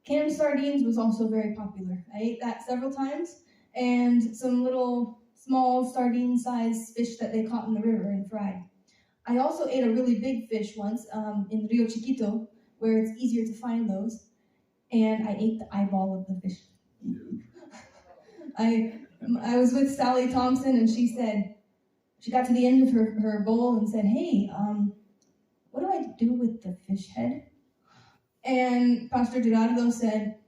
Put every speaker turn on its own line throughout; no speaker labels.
Canned sardines was also very popular. I ate that several times, and some little small sardine-sized fish that they caught in the river and fried. I also ate a really big fish once in Rio Chiquito, where it's easier to find those, and I ate the eyeball of the fish. I was with Sally Thompson, and she got to the end of her bowl and said, "Hey, what do I do with the fish head?" And Pastor Gerardo said,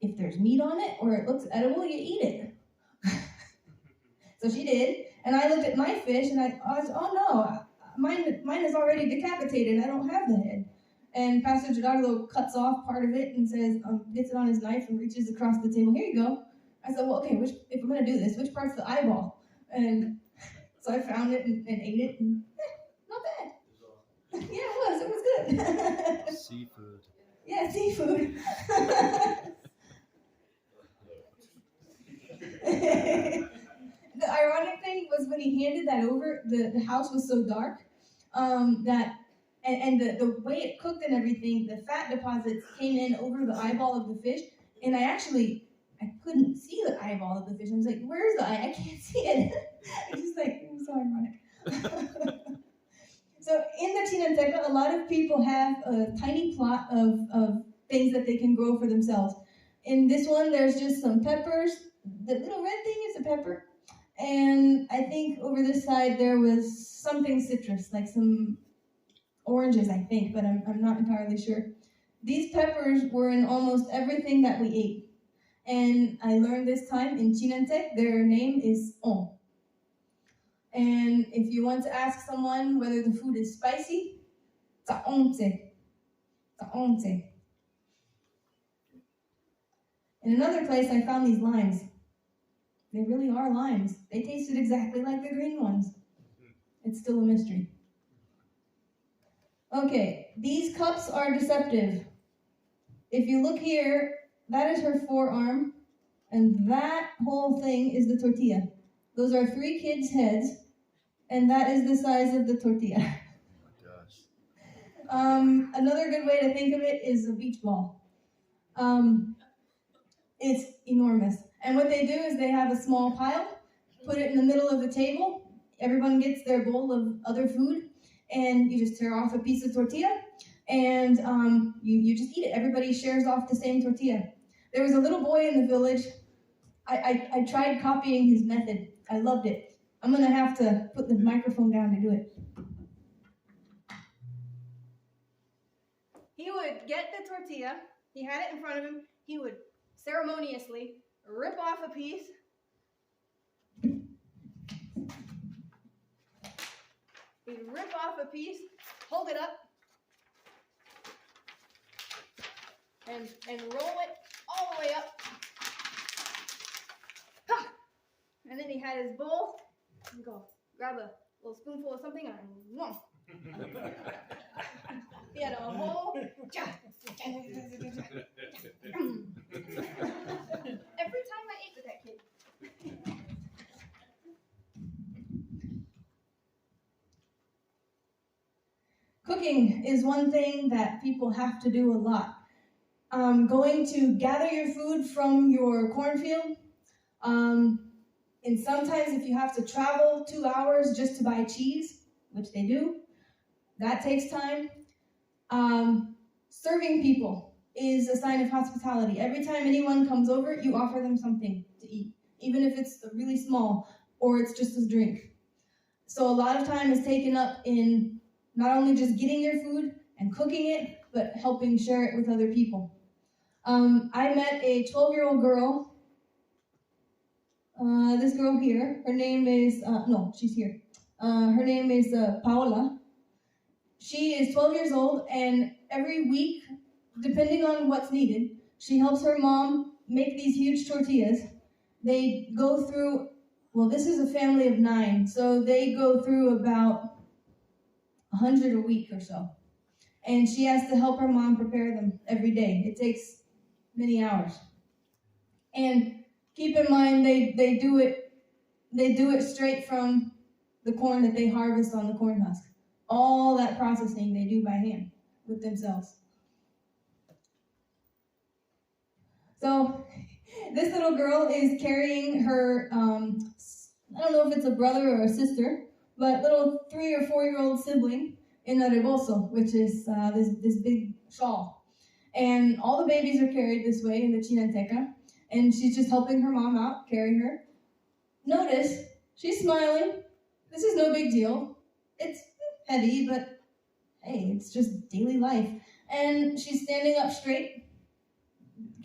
"If there's meat on it or it looks edible, you eat it." So she did, and I looked at my fish, and I was, "Oh no, mine is already decapitated. I don't have the head." And Pastor Gerardo cuts off part of it and says, gets it on his knife and reaches across the table. "Here you go." I said, "Well, okay, if I'm going to do this, which part's the eyeball?" And so I found it and ate it, and not bad. Yeah, it was good.
Seafood.
Yeah, seafood. The ironic thing was when he handed that over, the house was so dark that, and the way it cooked and everything, the fat deposits came in over the eyeball of the fish, and I couldn't see the eyeball of the fish. I was like, "Where's the eye? I can't see it." It's just like, it was so ironic. So in the Chinanteca, a lot of people have a tiny plot of things that they can grow for themselves. In this one, there's just some peppers. The little red thing is a pepper. And I think over this side, there was something citrus, like some oranges, I think, but I'm not entirely sure. These peppers were in almost everything that we ate. And I learned this time in Chinantec, their name is on. And if you want to ask someone whether the food is spicy, taonte. Taonte. In another place, I found these limes. They really are limes. They tasted exactly like the green ones. It's still a mystery. Okay, these cups are deceptive. If you look here, that is her forearm, and that whole thing is the tortilla. Those are 3 kids' heads, and that is the size of the tortilla.
Oh my gosh.
Another good way to think of it is a beach ball. It's enormous. And what they do is they have a small pile, put it in the middle of the table. Everyone gets their bowl of other food, and you just tear off a piece of tortilla, and you just eat it. Everybody shares off the same tortilla. There was a little boy in the village. I tried copying his method. I loved it. I'm going to have to put the microphone down to do it. He would get the tortilla. He had it in front of him. He would ceremoniously rip off a piece. He'd rip off a piece, hold it up, and roll it all the way up. Ha! And then he had his bowl, and go grab a little spoonful of something, and whoom. He had a bowl. Every time I ate with that kid. Cooking is one thing that people have to do a lot. Going to gather your food from your cornfield, and sometimes if you have to travel 2 hours just to buy cheese, which they do, that takes time. Serving people is a sign of hospitality. Every time anyone comes over, you offer them something to eat, even if it's really small or it's just a drink. So a lot of time is taken up in not only just getting your food and cooking it, but helping share it with other people. I met a 12-year-old girl. This girl here, her name is, she's here. Her name is Paola. She is 12 years old, and every week, depending on what's needed, she helps her mom make these huge tortillas. They go through, this is a family of 9, so they go through about 100 a week or so. And she has to help her mom prepare them every day. It takes many hours. And keep in mind, they do it straight from the corn that they harvest on the corn husk. All that processing they do by hand with themselves. So this little girl is carrying her, I don't know if it's a brother or a sister, but little 3 or 4-year-old sibling in a rebozo, which is this big shawl. And all the babies are carried this way in the Chinanteca, and she's just helping her mom out, carry her. Notice, she's smiling. This is no big deal. It's heavy, but hey, it's just daily life. And she's standing up straight,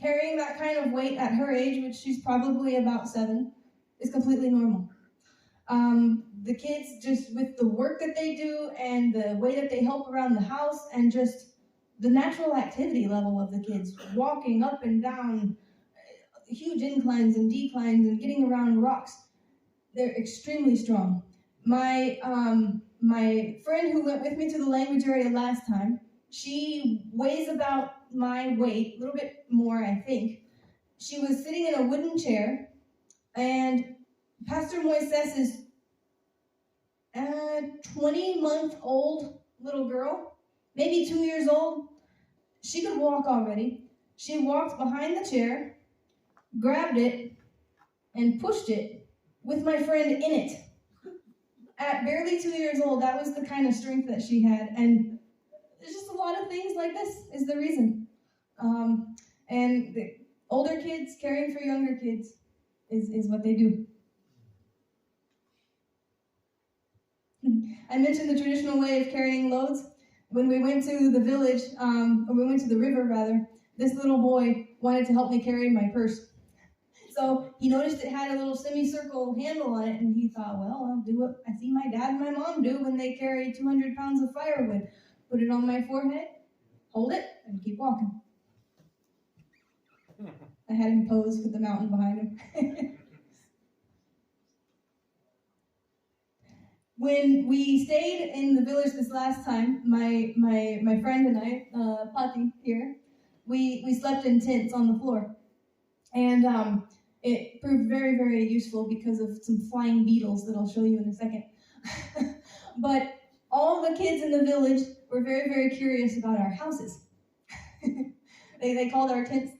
carrying that kind of weight at her age, which she's probably about 7, is completely normal. The kids, just with the work that they do and the way that they help around the house and just the natural activity level of the kids, walking up and down huge inclines and declines and getting around rocks, they're extremely strong. My friend who went with me to the language area last time, she weighs about my weight, a little bit more, I think. She was sitting in a wooden chair, and Pastor Moises' 20-month-old little girl, maybe 2 years old, she could walk already. She walked behind the chair, grabbed it, and pushed it with my friend in it. At barely 2 years old, that was the kind of strength that she had. And there's just a lot of things like this is the reason. And the older kids caring for younger kids is what they do. I mentioned the traditional way of carrying loads. When we went to the village, or we went to the river rather, this little boy wanted to help me carry my purse. So he noticed it had a little semicircle handle on it, and he thought, well, I'll do what I see my dad and my mom do when they carry 200 pounds of firewood. Put it on my forehead, hold it, and keep walking. I had him pose with the mountain behind him. When we stayed in the village this last time, my friend and I, Pati here, we slept in tents on the floor. And it proved very, very useful because of some flying beetles that I'll show you in a second. But all the kids in the village were very, very curious about our houses. They called our tents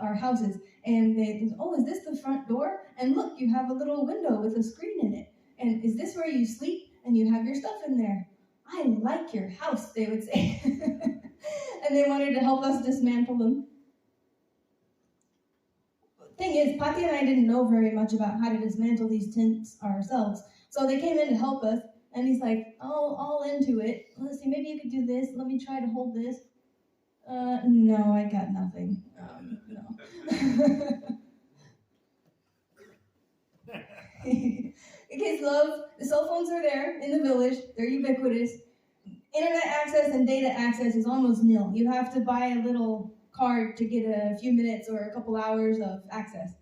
our houses. And they said, oh, is this the front door? And look, you have a little window with a screen in it. And is this where you sleep? And you have your stuff in there. I like your house, they would say. And they wanted to help us dismantle them. Thing is, Pati and I didn't know very much about how to dismantle these tents ourselves. So they came in to help us, and he's like, all into it. Let's see, maybe you could do this. Let me try to hold this. No, I got nothing. No. In case love, the cell phones are there in the village. They're ubiquitous. Internet access and data access is almost nil. You have to buy a little card to get a few minutes or a couple hours of access.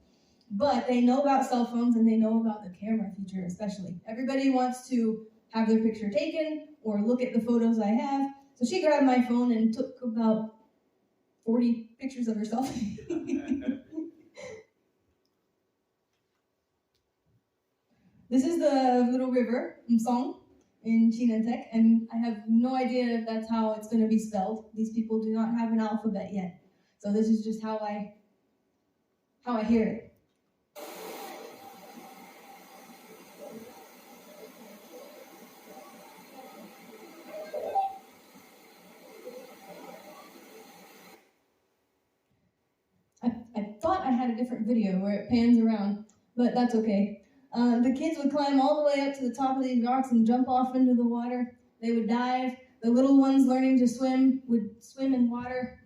But they know about cell phones, and they know about the camera feature especially. Everybody wants to have their picture taken or look at the photos I have. So she grabbed my phone and took about 40 pictures of herself. This is the little river, Msong, in Chinantec, and I have no idea if that's how it's going to be spelled. These people do not have an alphabet yet. So this is just how I hear it. I thought I had a different video where it pans around, but that's okay. The kids would climb all the way up to the top of these rocks and jump off into the water. They would dive. The little ones learning to swim would swim in water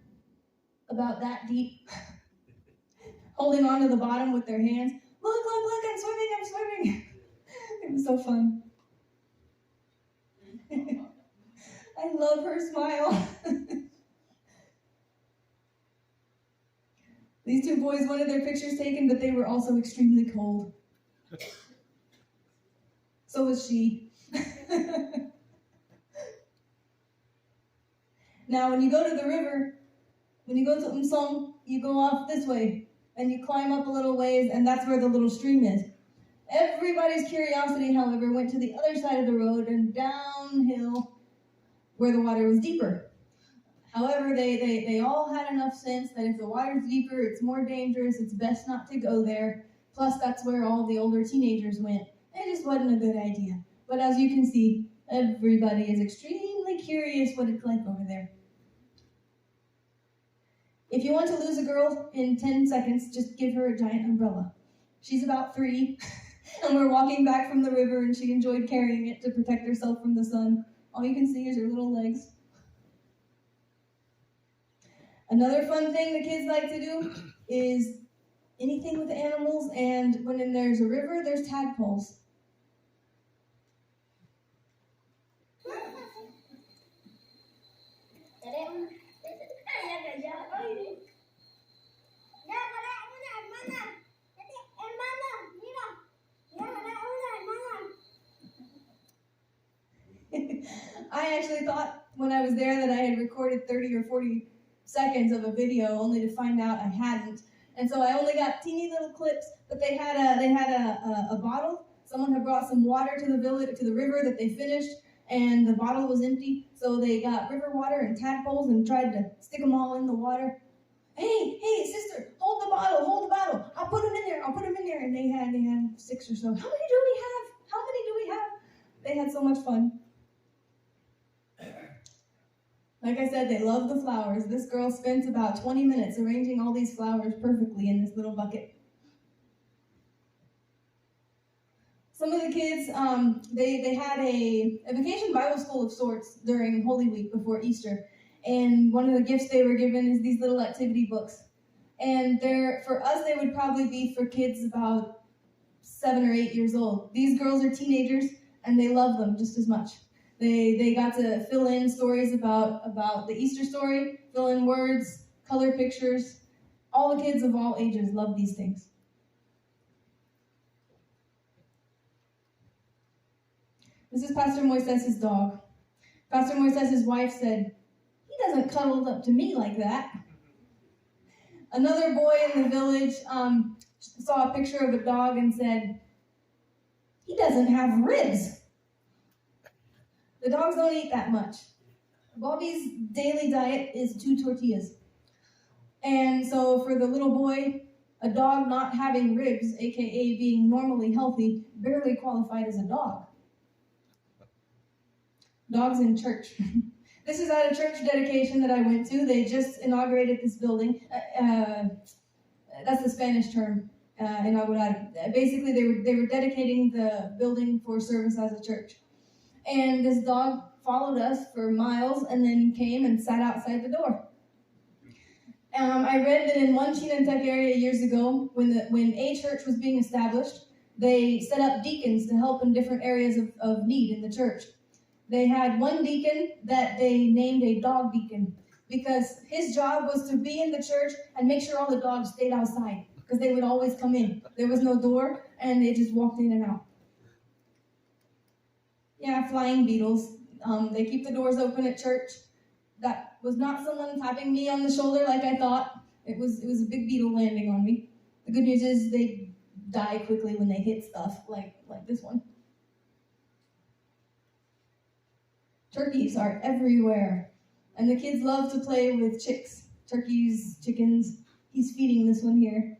about that deep, holding on to the bottom with their hands. Look, I'm swimming. It was so fun. I love her smile. These two boys wanted their pictures taken, but they were also extremely cold. So was she. Now, when you go to the river, when you go to Umsong, you go off this way, and you climb up a little ways, and that's where the little stream is. Everybody's curiosity, however, went to the other side of the road and downhill where the water was deeper. However, they all had enough sense that if the water's deeper, it's more dangerous, it's best not to go there. Plus, that's where all the older teenagers went. It just wasn't a good idea. But as you can see, everybody is extremely curious what it's like over there. If you want to lose a girl in 10 seconds, just give her a giant umbrella. She's about 3, and we're walking back from the river, and she enjoyed carrying it to protect herself from the sun. All you can see is her little legs. Another fun thing the kids like to do is anything with animals, and when there's a river, there's tadpoles. I actually thought when I was there that I had recorded 30 or 40 seconds of a video, only to find out I hadn't. And so I only got teeny little clips, but they had a bottle. Someone had brought some water to the river that they finished, and the bottle was empty. So they got river water and tadpoles and tried to stick them all in the water. Hey, sister, hold the bottle. I'll put them in there. And they had 6 or so. How many do we have? They had so much fun. Like I said, they love the flowers. This girl spent about 20 minutes arranging all these flowers perfectly in this little bucket. Some of the kids, they had a vacation Bible school of sorts during Holy Week before Easter. And one of the gifts they were given is these little activity books. And for us, they would probably be for kids about 7 or 8 years old. These girls are teenagers, and they love them just as much. They got to fill in stories about the Easter story, fill in words, color pictures. All the kids of all ages love these things. This is Pastor Moises' dog. Pastor Moises' wife said, "He doesn't cuddle up to me like that." Another boy in the village saw a picture of a dog and said, "He doesn't have ribs." The dogs don't eat that much. Bobby's daily diet is 2 tortillas. And so for the little boy, a dog not having ribs, aka being normally healthy, barely qualified as a dog. Dogs in church. This is at a church dedication that I went to. They just inaugurated this building. That's the Spanish term, inaugurar. Basically, they were dedicating the building for service as a church. And this dog followed us for miles and then came and sat outside the door. I read that in one Chinantec area years ago, when a church was being established, they set up deacons to help in different areas of need in the church. They had one deacon that they named a dog deacon because his job was to be in the church and make sure all the dogs stayed outside because they would always come in. There was no door and they just walked in and out. Yeah, flying beetles. They keep the doors open at church. That was not someone tapping me on the shoulder like I thought. It was a big beetle landing on me. The good news is they die quickly when they hit stuff like this one. Turkeys are everywhere, and the kids love to play with chicks, turkeys, chickens. He's feeding this one here.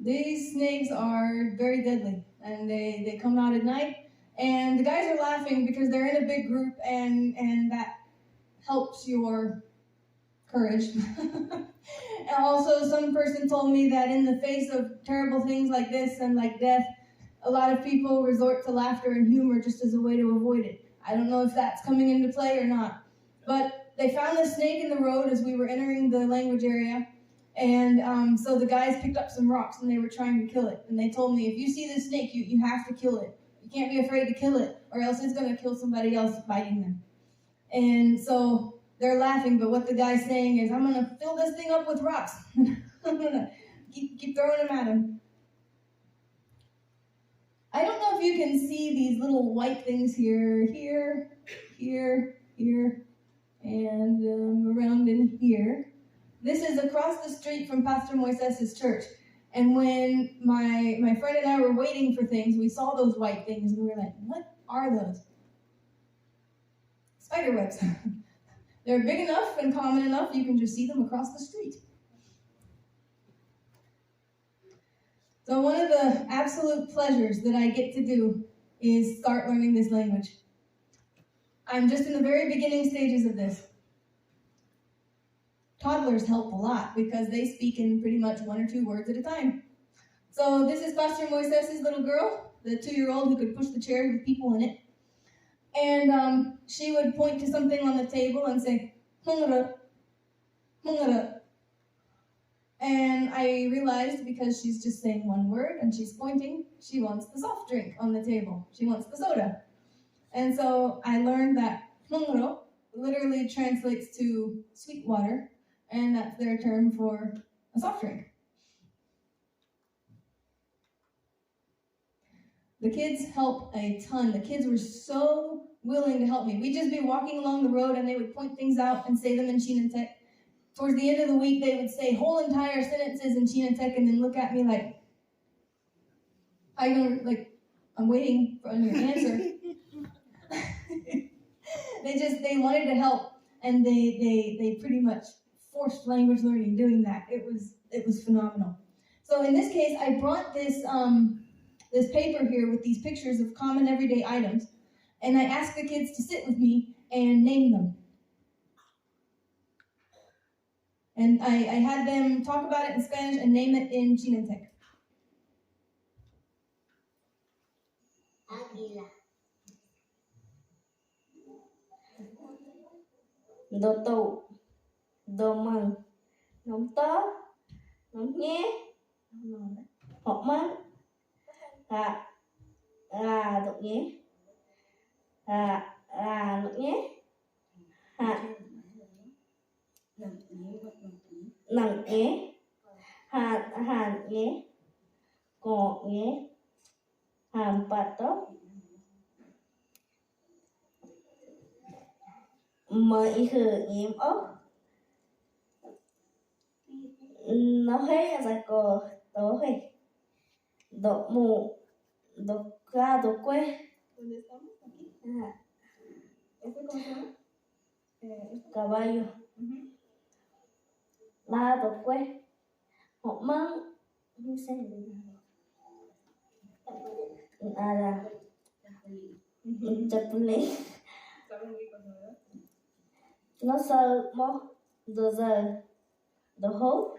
These snakes are very deadly, and they come out at night, and the guys are laughing because they're in a big group, and that helps your courage. And also, some person told me that in the face of terrible things like this and like death, a lot of people resort to laughter and humor just as a way to avoid it. I don't know if that's coming into play or not, but they found the snake in the road as we were entering the language area. And so the guys picked up some rocks and they were trying to kill it. And they told me, if you see this snake, you have to kill it. You can't be afraid to kill it, or else it's going to kill somebody else biting them. And so they're laughing, but what the guy's saying is, I'm going to fill this thing up with rocks. I'm going to keep throwing them at him. I don't know if you can see these little white things here, and around in here. This is across the street from Pastor Moises' church. And when my friend and I were waiting for things, we saw those white things, and we were like, what are those? Spider webs. They're big enough and common enough, you can just see them across the street. So one of the absolute pleasures that I get to do is start learning this language. I'm just in the very beginning stages of this. Toddlers help a lot because they speak in pretty much 1 or 2 words at a time. So this is Pastor Moises' little girl, the 2-year-old who could push the chairs with people in it. And she would point to something on the table and say, "Hungara, hungara." And I realized, because she's just saying 1 word and she's pointing, she wants the soft drink on the table. She wants the soda. And so I learned that hungaro literally translates to sweet water, and that's their term for a soft drink. The kids help a ton. The kids were so willing to help me. We'd just be walking along the road and they would point things out and say them in Chinantec. Towards the end of the week, they would say whole entire sentences in Chinantec and then look at me like, I'm waiting for your answer. They wanted to help, and they pretty much forced language learning doing that. It was phenomenal. So in this case, I brought this paper here with these pictures of common everyday items, and I asked the kids to sit with me and name them. And I had them talk about it in Spanish and name it in Chinantec.
Águila. Đồ tụ, đồ mừng, nóng tớ, nóng nhé, hộp măng, là đồ nhé, là đồ nhé, nặng nhé, hàn nhé, cổ nhé, hàm bát tốt. Mới khử nhiễm ốc nó hết ra cổ tố hết độ mù độ ca độ quê caballo la độ quê họ mang như thế là chapuli nó sơ mó đồ giờ đồ hố.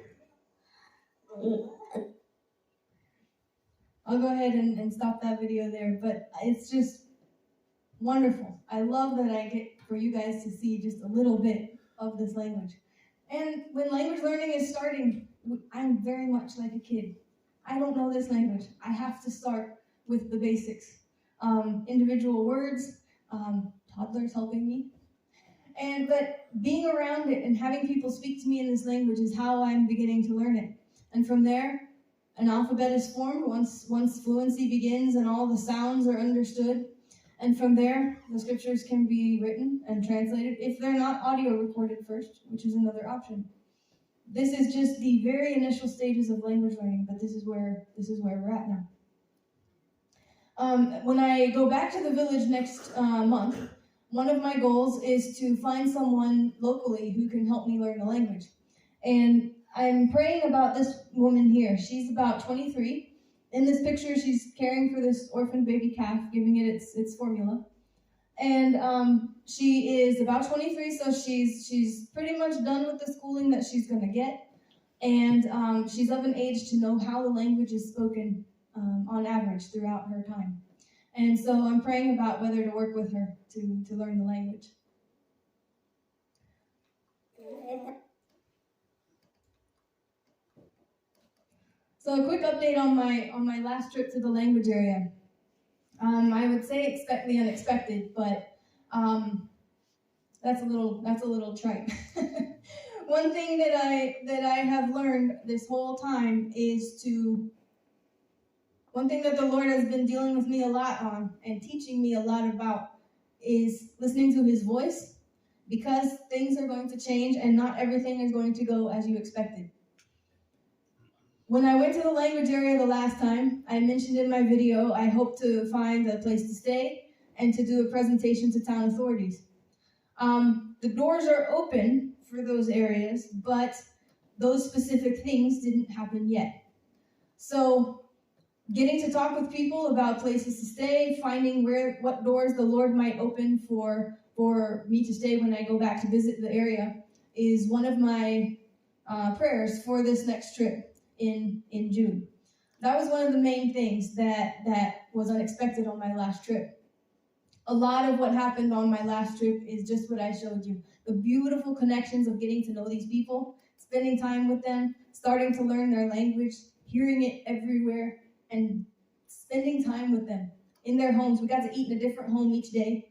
I'll go ahead and stop that video there, but it's just wonderful. I love that I get for you guys to see just a little bit of this language. And when language learning is starting, I'm very much like a kid. I don't know this language. I have to start with the basics. Individual words, toddlers helping me. But being around it and having people speak to me in this language is how I'm beginning to learn it. And from there, an alphabet is formed once fluency begins and all the sounds are understood. And from there, the scriptures can be written and translated if they're not audio recorded first, which is another option. This is just the very initial stages of language learning, but this is where we're at now. When I go back to the village next month, one of my goals is to find someone locally who can help me learn the language. And I'm praying about this woman here. She's about 23. In this picture, she's caring for this orphaned baby calf, giving it its formula. And she is about 23, so she's pretty much done with the schooling that she's going to get. And she's of an age to know how the language is spoken on average throughout her time. And so I'm praying about whether to work with her to learn the language. So a quick update on my last trip to the language area. I would say expect the unexpected, but that's a little trite. One thing that I have learned this whole time is one thing that the Lord has been dealing with me a lot on and teaching me a lot about is listening to his voice, because things are going to change and not everything is going to go as you expected. When I went to the language area the last time, I mentioned in my video, I hope to find a place to stay and to do a presentation to town authorities. The doors are open for those areas, but those specific things didn't happen yet. So getting to talk with people about places to stay, finding what doors the Lord might open for me to stay when I go back to visit the area is one of my prayers for this next trip in June. That was one of the main things that was unexpected on my last trip. A lot of what happened on my last trip is just what I showed you. The beautiful connections of getting to know these people, spending time with them, starting to learn their language, hearing it everywhere, and spending time with them in their homes. We got to eat in a different home each day,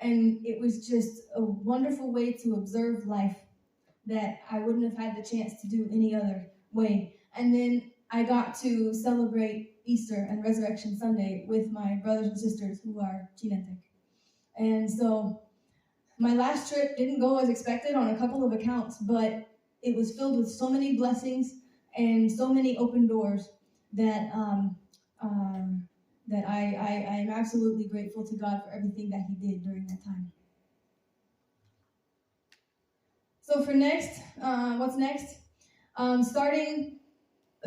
and it was just a wonderful way to observe life that I wouldn't have had the chance to do any other way. And then I got to celebrate Easter and Resurrection Sunday with my brothers and sisters who are Chinantec. And so my last trip didn't go as expected on a couple of accounts, but it was filled with so many blessings and so many open doors that that I am absolutely grateful to God for everything that he did during that time. So for next, what's next? Starting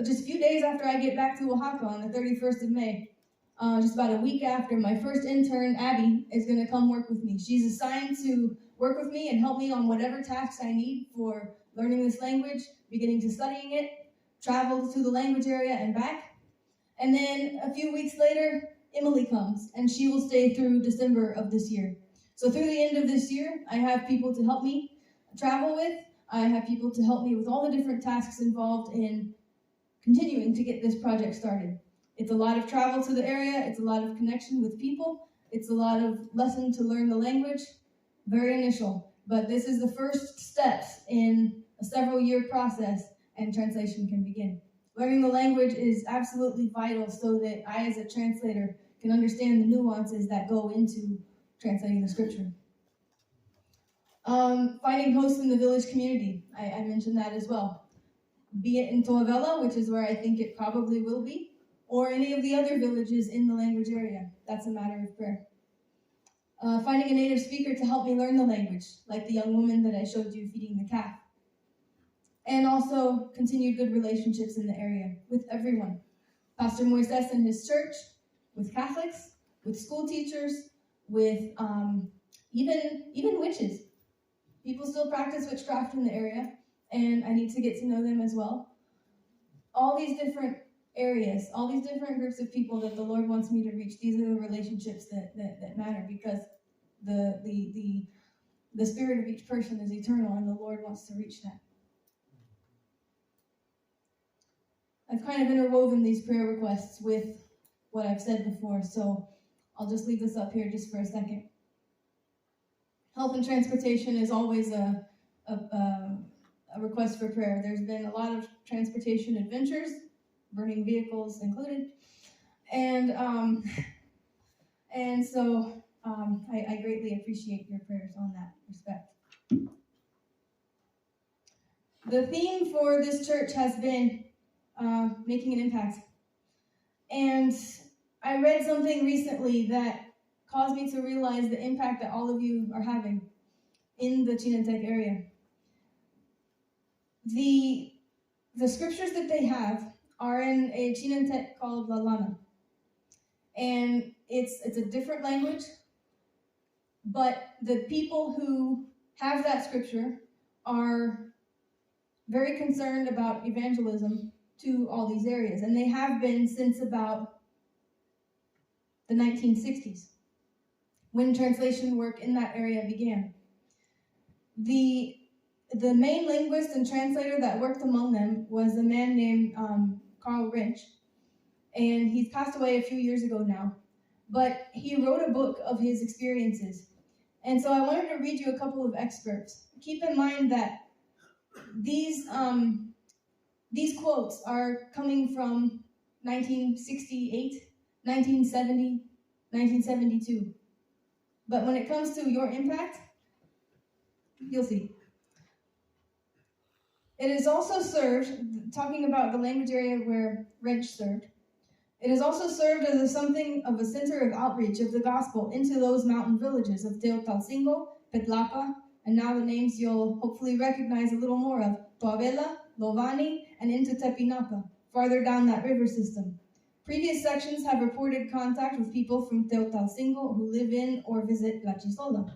just a few days after I get back to Oaxaca on the 31st of May, just about a week after, my first intern, Abby, is going to come work with me. She's assigned to work with me and help me on whatever tasks I need for learning this language, beginning to studying it, travel to the language area and back. And then a few weeks later, Emily comes, and she will stay through December of this year. So through the end of this year, I have people to help me travel with. I have people to help me with all the different tasks involved in continuing to get this project started. It's a lot of travel to the area. It's a lot of connection with people. It's a lot of lesson to learn the language. Very initial. But this is the first steps in a several-year process, and translation can begin. Learning the language is absolutely vital so that I, as a translator, can understand the nuances that go into translating the scripture. Finding hosts in the village community. I mentioned that as well. Be it in Toavela, which is where I think it probably will be, or any of the other villages in the language area. That's a matter of prayer. Finding a native speaker to help me learn the language, like the young woman that I showed you feeding the calf. And also continued good relationships in the area with everyone. Pastor Moises and his church, with Catholics, with school teachers, with even witches. People still practice witchcraft in the area, and I need to get to know them as well. All these different areas, all these different groups of people that the Lord wants me to reach, these are the relationships that matter, because the spirit of each person is eternal, and the Lord wants to reach that. I've kind of interwoven these prayer requests with what I've said before, so I'll just leave this up here just for a second. Health and transportation is always a request for prayer. There's been a lot of transportation adventures, burning vehicles included, and so I greatly appreciate your prayers on that respect. The theme for this church has been making an impact. And I read something recently that caused me to realize the impact that all of you are having in the Chinantec area. The scriptures that they have are in a Chinantec called La Lana. And it's a different language, but the people who have that scripture are very concerned about evangelism to all these areas, and they have been since about the 1960s, when translation work in that area began. The main linguist and translator that worked among them was a man named Carl Wrench, and he's passed away a few years ago now. but he wrote a book of his experiences. And so I wanted to read you a couple of excerpts. Keep in mind that these quotes are coming from 1968, 1970, 1972. But when it comes to your impact, you'll see. It is also served, talking about the language area where Wrench served, it is also served as something of a center of outreach of the gospel into those mountain villages of Teotalcingo, Petlapa, and now the names you'll hopefully recognize a little more of, Toavela, Lovani, and into Tepinapa, farther down that river system. Previous sections have reported contact with people from Teotalcingo who live in or visit La Chisola.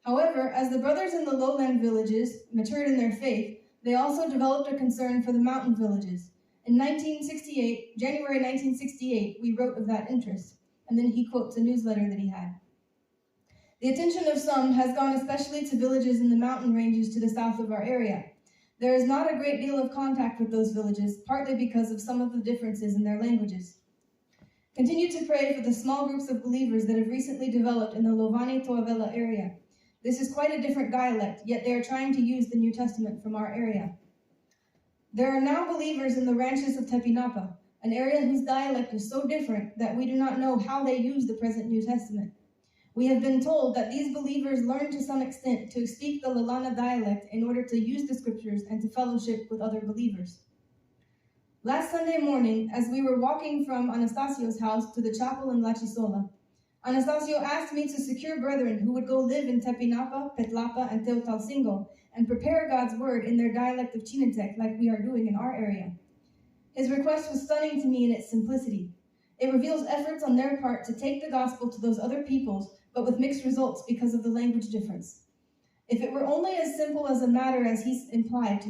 However, as the brothers in the lowland villages matured in their faith, they also developed a concern for the mountain villages. In January 1968, we wrote of that interest, and then he quotes a newsletter that he had. The attention of some has gone especially to villages in the mountain ranges to the south of our area. There is not a great deal of contact with those villages, partly because of some of the differences in their languages. Continue to pray for the small groups of believers that have recently developed in the Lovani-Toavela area. This is quite a different dialect, yet they are trying to use the New Testament from our area. There are now believers in the ranches of Tepinapa, an area whose dialect is so different that we do not know how they use the present New Testament. We have been told that these believers learn to some extent to speak the Lalana dialect in order to use the scriptures and to fellowship with other believers. Last Sunday morning, as we were walking from Anastasio's house to the chapel in La Chisola, Anastasio asked me to secure brethren who would go live in Tepinapa, Petlapa, and Teotalcingo and prepare God's word in their dialect of Chinantec like we are doing in our area. His request was stunning to me in its simplicity. It reveals efforts on their part to take the gospel to those other peoples, but with mixed results because of the language difference. If it were only as simple as a matter as he implied, to